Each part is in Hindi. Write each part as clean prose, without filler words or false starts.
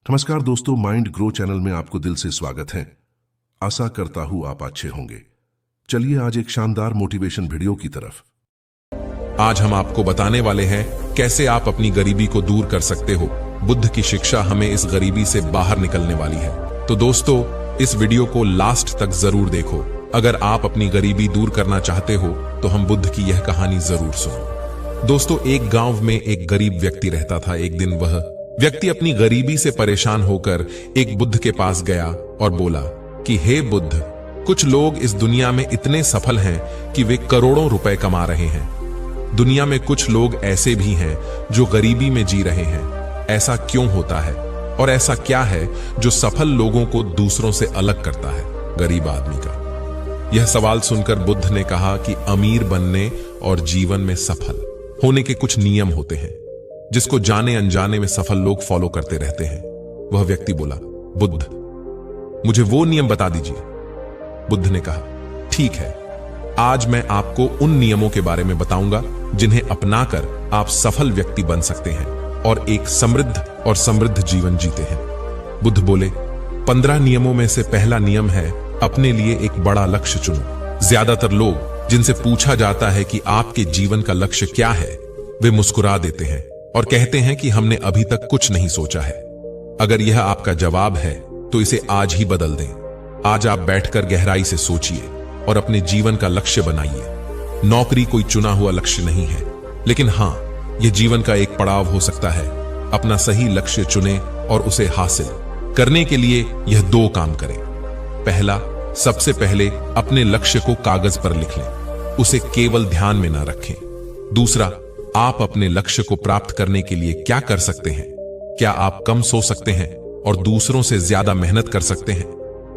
नमस्कार दोस्तों, माइंड ग्रो चैनल में आपको दिल से स्वागत है। आशा करता हूं आप अच्छे होंगे। चलिए आज एक शानदार मोटिवेशन वीडियो की तरफ। आज हम आपको बताने वाले हैं कैसे आप अपनी गरीबी को दूर कर सकते हो। बुद्ध की शिक्षा हमें इस गरीबी से बाहर निकलने वाली है। तो दोस्तों, इस वीडियो को लास्ट तक जरूर देखो। अगर आप अपनी गरीबी दूर करना चाहते हो तो हम बुद्ध की यह कहानी जरूर सुनो। दोस्तों, एक गांव में एक गरीब व्यक्ति रहता था। एक दिन वह व्यक्ति अपनी गरीबी से परेशान होकर एक बुद्ध के पास गया और बोला कि हे बुद्ध, कुछ लोग इस दुनिया में इतने सफल हैं कि वे करोड़ों रुपए कमा रहे हैं। दुनिया में कुछ लोग ऐसे भी हैं जो गरीबी में जी रहे हैं। ऐसा क्यों होता है और ऐसा क्या है जो सफल लोगों को दूसरों से अलग करता है गरीब आदमी का? यह सवाल सुनकर बुद्ध ने कहा कि अमीर बनने और जीवन में सफल होने के कुछ नियम होते हैं जिसको जाने अनजाने में सफल लोग फॉलो करते रहते हैं। वह व्यक्ति बोला, बुद्ध, मुझे वो नियम बता दीजिए। बुद्ध ने कहा, ठीक है, आज मैं आपको उन नियमों के बारे में बताऊंगा जिन्हें अपनाकर आप सफल व्यक्ति बन सकते हैं और एक समृद्ध जीवन जीते हैं। बुद्ध बोले, 15 नियमों में से पहला नियम है अपने लिए एक बड़ा लक्ष्य चुनो। ज्यादातर लोग जिनसे पूछा जाता है कि आपके जीवन का लक्ष्य क्या है, वे मुस्कुरा देते हैं और कहते हैं कि हमने अभी तक कुछ नहीं सोचा है। अगर यह आपका जवाब है तो इसे आज ही बदल दें। आज आप बैठकर गहराई से सोचिए और अपने जीवन का लक्ष्य बनाइए। नौकरी कोई चुना हुआ लक्ष्य नहीं है, लेकिन हां, यह जीवन का एक पड़ाव हो सकता है। अपना सही लक्ष्य चुनें और उसे हासिल करने के लिए यह 2 काम करें। पहला, सबसे पहले अपने लक्ष्य को कागज पर लिख लें, उसे केवल ध्यान में ना रखें। दूसरा, आप अपने लक्ष्य को प्राप्त करने के लिए क्या कर सकते हैं? क्या आप कम सो सकते हैं और दूसरों से ज्यादा मेहनत कर सकते हैं?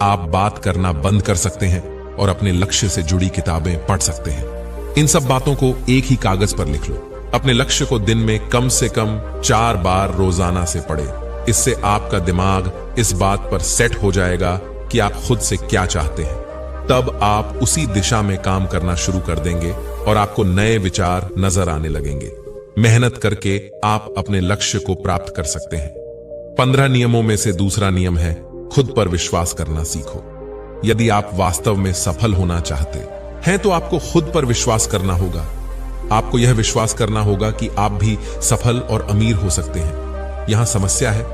आप बात करना बंद कर सकते हैं और अपने लक्ष्य से जुड़ी किताबें पढ़ सकते हैं। इन सब बातों को एक ही कागज पर लिख लो। अपने लक्ष्य को दिन में कम से कम 4 बार रोजाना से पढ़े। इससे आपका दिमाग इस बात पर सेट हो जाएगा कि आप खुद से क्या चाहते हैं। तब आप उसी दिशा में काम करना शुरू कर देंगे और आपको नए विचार नजर आने लगेंगे। मेहनत करके आप अपने लक्ष्य को प्राप्त कर सकते हैं। 15 नियमों में से दूसरा नियम है खुद पर विश्वास करना सीखो। यदि आप वास्तव में सफल होना चाहते हैं तो आपको खुद पर विश्वास करना होगा। आपको यह विश्वास करना होगा कि आप भी सफल और अमीर हो सकते हैं। यहां समस्या है,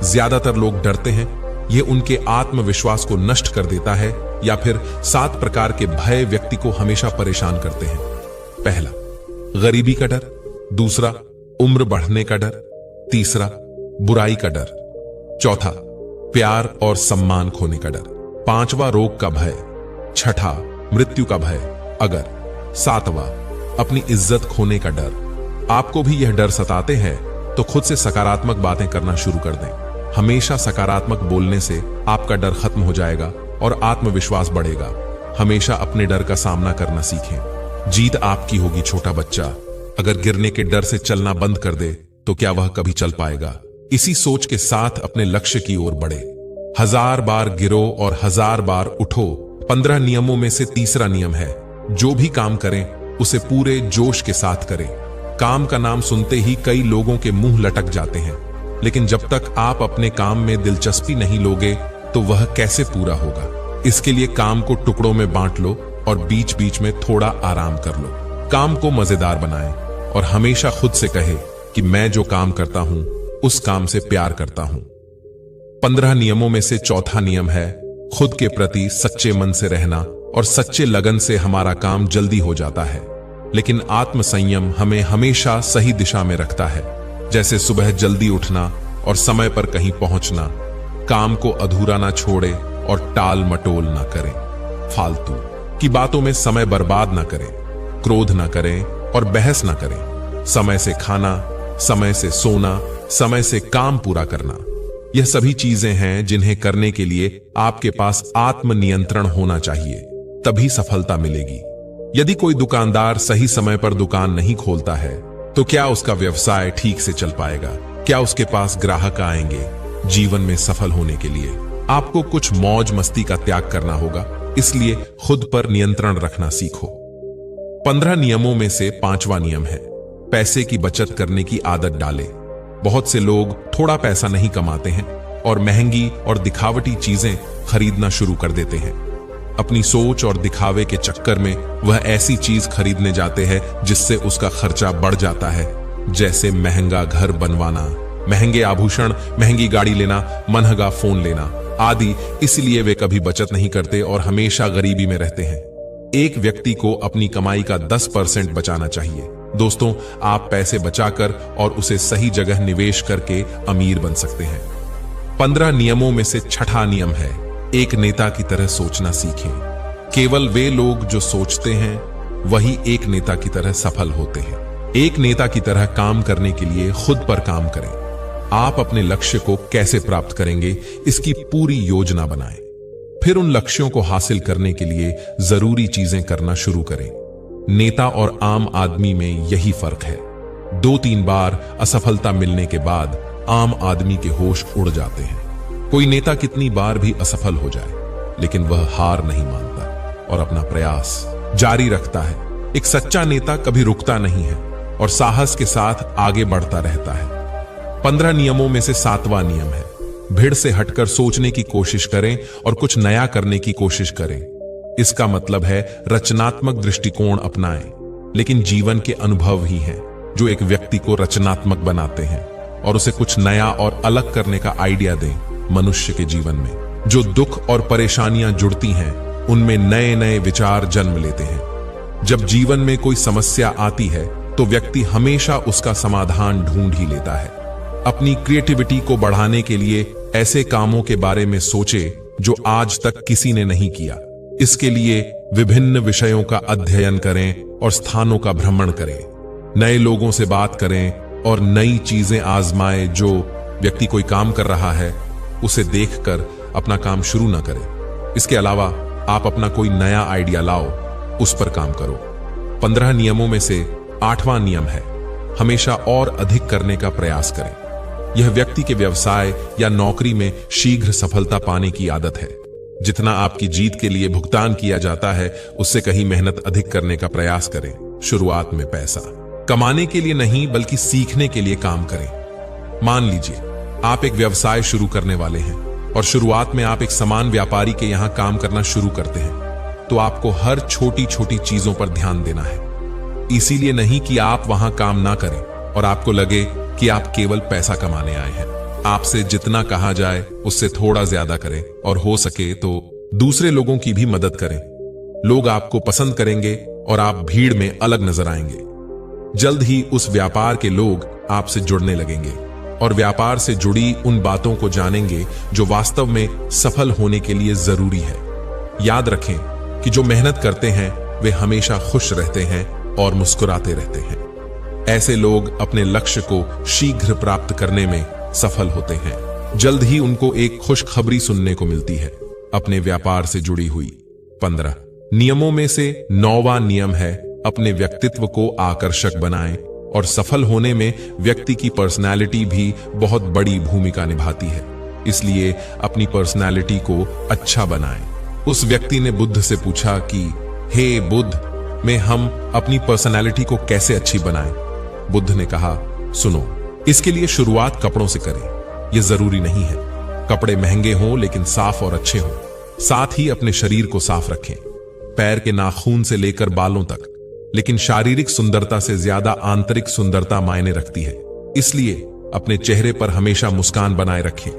ज्यादातर लोग डरते हैं। यह उनके आत्मविश्वास को नष्ट कर देता है या फिर 7 प्रकार के भय व्यक्ति को हमेशा परेशान करते हैं। पहला, गरीबी का डर। दूसरा, उम्र बढ़ने का डर। तीसरा, बुराई का डर। चौथा, प्यार और सम्मान खोने का डर। 5वां, रोग का भय। 6ठा, मृत्यु का भय अगर। 7वां, अपनी इज्जत खोने का डर। आपको भी यह डर सताते हैं तो खुद से सकारात्मक बातें करना शुरू कर दें। हमेशा सकारात्मक बोलने से आपका डर खत्म हो जाएगा और आत्मविश्वास बढ़ेगा। हमेशा अपने डर का सामना करना सीखें। जीत आपकी होगी छोटा बच्चा। अगर गिरने के डर से चलना बंद कर दे तो क्या वह कभी चल पाएगा? इसी सोच के साथ अपने लक्ष्य की ओर बढ़े। 1000 बार गिरो और 1000 बार उठो। 15 नियमों में से तीसरा नियम है, जो भी काम करें उसे पूरे जोश के साथ करें। काम का नाम सुनते ही कई लोगों के मुंह लटक जाते हैं, लेकिन जब तक आप अपने काम में दिलचस्पी नहीं लोगे तो वह कैसे पूरा होगा? इसके लिए काम को टुकड़ों में बांट लो और बीच बीच में थोड़ा आराम कर लो। काम को मजेदार बनाएं और हमेशा खुद से कहे कि मैं जो काम करता हूं उस काम से प्यार करता हूं। 15 नियमों में से चौथा नियम है खुद के प्रति सच्चे मन से रहना। और सच्चे लगन से हमारा काम जल्दी हो जाता है, लेकिन आत्मसंयम हमें हमेशा सही दिशा में रखता है। जैसे सुबह जल्दी उठना और समय पर कहीं पहुंचना। काम को अधूरा ना छोड़े और टाल मटोल ना करें। फालतू की बातों में समय बर्बाद ना करें। क्रोध ना करें और बहस ना करें। समय से खाना, समय से सोना, समय से काम पूरा करना, यह सभी चीजें हैं जिन्हें करने के लिए आपके पास आत्मनियंत्रण होना चाहिए। तभी सफलता मिलेगी। यदि कोई दुकानदार सही समय पर दुकान नहीं खोलता है तो क्या उसका व्यवसाय ठीक से चल पाएगा? क्या उसके पास ग्राहक आएंगे? जीवन में सफल होने के लिए आपको कुछ मौज मस्ती का त्याग करना होगा, इसलिए खुद पर नियंत्रण रखना सीखो। 15 नियमों में से 5वां नियम है पैसे की बचत करने की आदत डालें। बहुत से लोग थोड़ा पैसा नहीं कमाते हैं, और महंगी और दिखावटी चीजें खरीदना शुरू कर देते हैं। अपनी सोच और दिखावे के चक्कर में वह ऐसी चीज खरीदने जाते हैं जिससे उसका खर्चा बढ़ जाता है, जैसे महंगा घर बनवाना, महंगे आभूषण, महंगी गाड़ी लेना, महंगा फोन लेना आदि। इसलिए वे कभी बचत नहीं करते और हमेशा गरीबी में रहते हैं। एक व्यक्ति को अपनी कमाई का 10% बचाना चाहिए। दोस्तों, आप पैसे बचाकर और उसे सही जगह निवेश करके अमीर बन सकते हैं। 15 नियमों में से छठा नियम है, एक नेता की तरह सोचना सीखें। केवल वे लोग जो सोचते हैं वही एक नेता की तरह सफल होते हैं। एक नेता की तरह काम करने के लिए खुद पर काम करें। आप अपने लक्ष्य को कैसे प्राप्त करेंगे, इसकी पूरी योजना बनाएं। फिर उन लक्ष्यों को हासिल करने के लिए जरूरी चीजें करना शुरू करें। नेता और आम आदमी में यही फर्क है। 2-3 बार असफलता मिलने के बाद आम आदमी के होश उड़ जाते हैं। कोई नेता कितनी बार भी असफल हो जाए, लेकिन वह हार नहीं मानता और अपना प्रयास जारी रखता है। एक सच्चा नेता कभी रुकता नहीं है और साहस के साथ आगे बढ़ता रहता है। 15 नियमों में से 7वां नियम है, भीड़ से हटकर सोचने की कोशिश करें और कुछ नया करने की कोशिश करें। इसका मतलब है रचनात्मक दृष्टिकोण अपनाएं। लेकिन जीवन के अनुभव ही हैं जो एक व्यक्ति को रचनात्मक बनाते हैं और उसे कुछ नया और अलग करने का आइडिया दें। मनुष्य के जीवन में जो दुख और परेशानियां जुड़ती हैं, उनमें नए नए विचार जन्म लेते हैं। जब जीवन में कोई समस्या आती है तो व्यक्ति हमेशा उसका समाधान ढूंढ ही लेता है। अपनी क्रिएटिविटी को बढ़ाने के लिए ऐसे कामों के बारे में सोचे जो आज तक किसी ने नहीं किया। इसके लिए विभिन्न विषयों का अध्ययन करें और स्थानों का भ्रमण करें। नए लोगों से बात करें और नई चीजें आजमाएं। जो व्यक्ति कोई काम कर रहा है उसे देखकर अपना काम शुरू ना करें। इसके अलावा आप अपना कोई नया आइडिया लाओ, उस पर काम करो। 15 नियमों में से 8वां नियम है, हमेशा और अधिक करने का प्रयास करें। यह व्यक्ति के व्यवसाय या नौकरी में शीघ्र सफलता पाने की आदत है। जितना आपकी जीत के लिए भुगतान किया जाता है, उससे कहीं मेहनत अधिक करने का प्रयास करें। शुरुआत में पैसा कमाने के लिए नहीं, बल्कि सीखने के लिए काम करें। मान लीजिए आप एक व्यवसाय शुरू करने वाले हैं और शुरुआत में आप एक सामान व्यापारी के यहां काम करना शुरू करते हैं, तो आपको हर छोटी छोटी चीजों पर ध्यान देना है। इसीलिए नहीं कि आप वहां काम ना करें और आपको लगे कि आप केवल पैसा कमाने आए हैं। आपसे जितना कहा जाए उससे थोड़ा ज्यादा करें और हो सके तो दूसरे लोगों की भी मदद करें। लोग आपको पसंद करेंगे और आप भीड़ में अलग नजर आएंगे। जल्द ही उस व्यापार के लोग आपसे जुड़ने लगेंगे और व्यापार से जुड़ी उन बातों को जानेंगे जो वास्तव में सफल होने के लिए जरूरी है। याद रखें कि जो मेहनत करते हैं वे हमेशा खुश रहते हैं और मुस्कुराते रहते हैं। ऐसे लोग अपने लक्ष्य को शीघ्र प्राप्त करने में सफल होते हैं। जल्द ही उनको एक खुशखबरी सुनने को मिलती है अपने व्यापार से जुड़ी हुई। 15 नियमों में से 9वां नियम है, अपने व्यक्तित्व को आकर्षक बनाएं। और सफल होने में व्यक्ति की पर्सनैलिटी भी बहुत बड़ी भूमिका निभाती है। इसलिए अपनी पर्सनैलिटी को अच्छा बनाएं। उस व्यक्ति ने बुद्ध से पूछा कि हे बुद्ध, में हम अपनी पर्सनैलिटी को कैसे अच्छी बनाएं? बुद्ध ने कहा, सुनो, इसके लिए शुरुआत कपड़ों से करें। यह जरूरी नहीं है कपड़े महंगे हों, लेकिन साफ और अच्छे हों। साथ ही अपने शरीर को साफ रखें, पैर के नाखून से लेकर बालों तक। लेकिन शारीरिक सुंदरता से ज्यादा आंतरिक सुंदरता मायने रखती है। इसलिए अपने चेहरे पर हमेशा मुस्कान बनाए रखें।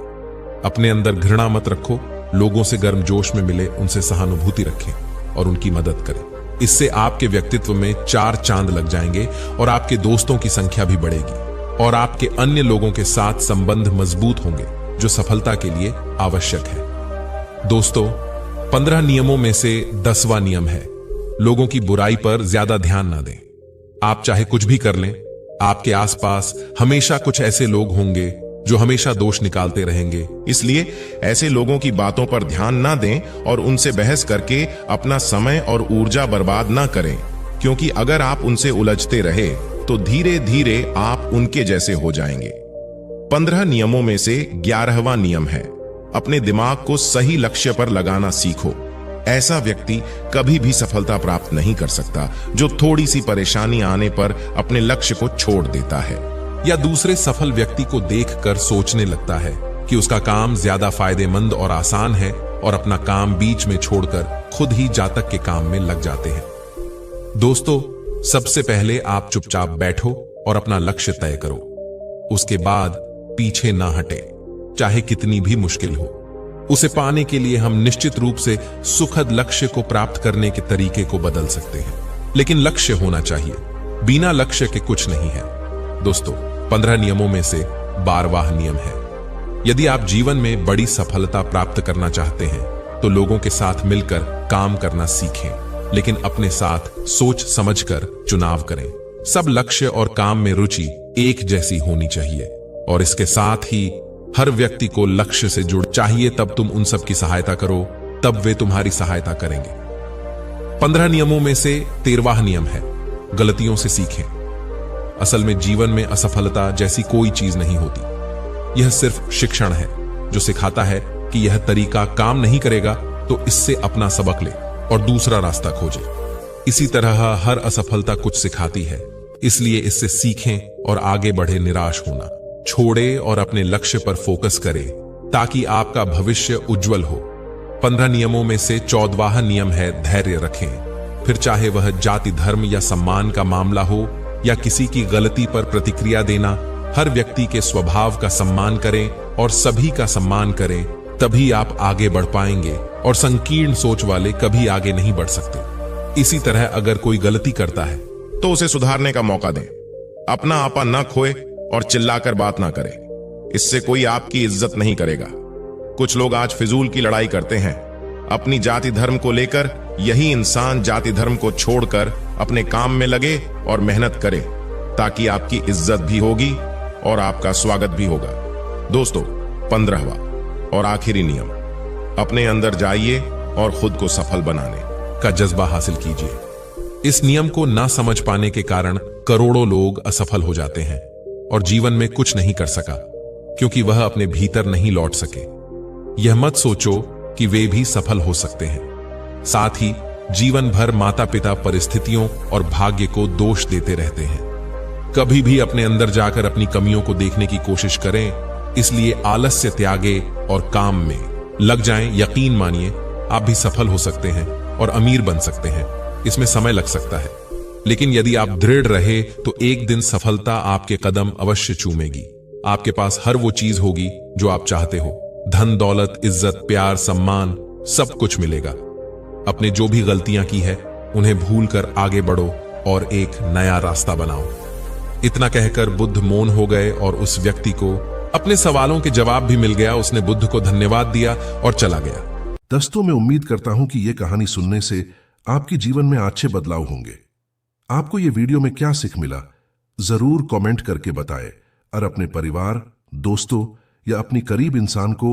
अपने अंदर घृणा मत रखो। लोगों से गर्मजोश में मिले उनसे सहानुभूति रखें और उनकी मदद करें। इससे आपके व्यक्तित्व में 4 चांद लग जाएंगे और आपके दोस्तों की संख्या भी बढ़ेगी और आपके अन्य लोगों के साथ संबंध मजबूत होंगे, जो सफलता के लिए आवश्यक है। दोस्तों, 15 नियमों में से 10वां नियम है, लोगों की बुराई पर ज्यादा ध्यान ना दें। आप चाहे कुछ भी कर लें, आपके आसपास हमेशा कुछ ऐसे लोग होंगे जो हमेशा दोष निकालते रहेंगे। इसलिए ऐसे लोगों की बातों पर ध्यान ना दें और उनसे बहस करके अपना समय और ऊर्जा बर्बाद ना करें, क्योंकि अगर आप उनसे उलझते रहे तो धीरे धीरे आप उनके जैसे हो जाएंगे। 15 नियमों में से 11वां नियम है, अपने दिमाग को सही लक्ष्य पर लगाना सीखो। ऐसा व्यक्ति कभी भी सफलता प्राप्त नहीं कर सकता जो थोड़ी सी परेशानी आने पर अपने लक्ष्य को छोड़ देता है या दूसरे सफल व्यक्ति को देखकर सोचने लगता है कि उसका काम ज्यादा फायदेमंद और आसान है और अपना काम बीच में छोड़कर खुद ही जातक के काम में लग जाते हैं। दोस्तों, सबसे पहले आप चुपचाप बैठो और अपना लक्ष्य तय करो। उसके बाद पीछे ना हटे, चाहे कितनी भी मुश्किल हो। उसे पाने के लिए हम निश्चित रूप से सुखद लक्ष्य को प्राप्त करने के तरीके को बदल सकते हैं, लेकिन लक्ष्य होना चाहिए। बिना लक्ष्य के कुछ नहीं है। दोस्तों, 15 नियमों में से 12वां नियम है, यदि आप जीवन में बड़ी सफलता प्राप्त करना चाहते हैं तो लोगों के साथ मिलकर काम करना सीखें, लेकिन अपने साथ सोच समझकर चुनाव करें। सब लक्ष्य और काम में रुचि एक जैसी होनी चाहिए और इसके साथ ही हर व्यक्ति को लक्ष्य से जुड़ चाहिए, तब तुम उन सब की सहायता करो, तब वे तुम्हारी सहायता करेंगे। 15 नियमों में से 13वां नियम है, गलतियों से सीखें। असल में जीवन में असफलता जैसी कोई चीज नहीं होती। यह सिर्फ शिक्षण है जो सिखाता है कि यह तरीका काम नहीं करेगा, तो इससे अपना सबक ले और दूसरा रास्ता खोजे। इसी तरह हर असफलता कुछ सिखाती है, इसलिए इससे सीखें और आगे बढ़े। निराश होना छोड़े और अपने लक्ष्य पर फोकस करें ताकि आपका भविष्य उज्जवल हो। 15 नियमों में से 14वां नियम है, धैर्य रखें। फिर चाहे वह जाति, धर्म या सम्मान का मामला हो या किसी की गलती पर प्रतिक्रिया देना, हर व्यक्ति के स्वभाव का सम्मान करें और सभी का सम्मान करें, तभी आप आगे बढ़ पाएंगे और संकीर्ण सोच वाले कभी आगे नहीं बढ़ सकते। इसी तरह अगर कोई गलती करता है तो उसे सुधारने का मौका दें। अपना आपा न खोए और चिल्लाकर बात ना करें, इससे कोई आपकी इज्जत नहीं करेगा। कुछ लोग आज फिजूल की लड़ाई करते हैं अपनी जाति धर्म को लेकर। यही इंसान जाति धर्म को छोड़कर अपने काम में लगे और मेहनत करे, ताकि आपकी इज्जत भी होगी और आपका स्वागत भी होगा। दोस्तों, 15वां और आखिरी नियम, अपने अंदर जाइए और खुद को सफल बनाने का जज्बा हासिल कीजिए। इस नियम को ना समझ पाने के कारण करोड़ों लोग असफल हो जाते हैं और जीवन में कुछ नहीं कर सका, क्योंकि वह अपने भीतर नहीं लौट सके। यह मत सोचो कि वे भी सफल हो सकते हैं। साथ ही जीवन भर माता पिता परिस्थितियों और भाग्य को दोष देते रहते हैं। कभी भी अपने अंदर जाकर अपनी कमियों को देखने की कोशिश करें। इसलिए आलस्य त्यागे और काम में लग जाएं। यकीन मानिए, आप भी सफल हो सकते हैं और अमीर बन सकते हैं। इसमें समय लग सकता है, लेकिन यदि आप दृढ़ रहे तो एक दिन सफलता आपके कदम अवश्य चूमेगी। आपके पास हर वो चीज होगी जो आप चाहते हो। धन, दौलत, इज्जत, प्यार, सम्मान, सब कुछ मिलेगा। अपने जो भी गलतियां की है उन्हें भूलकर आगे बढ़ो और एक नया रास्ता बनाओ। इतना कहकर बुद्ध मौन हो गए और उस व्यक्ति को अपने सवालों के जवाब भी मिल गया। उसने बुद्ध को धन्यवाद दिया और चला गया। दोस्तों, मैं उम्मीद करता हूं कि यह कहानी सुनने से आपके जीवन में अच्छे बदलाव होंगे। आपको यह वीडियो में क्या सीख मिला, जरूर कमेंट करके बताएं और अपने परिवार, दोस्तों या अपनी करीब इंसान को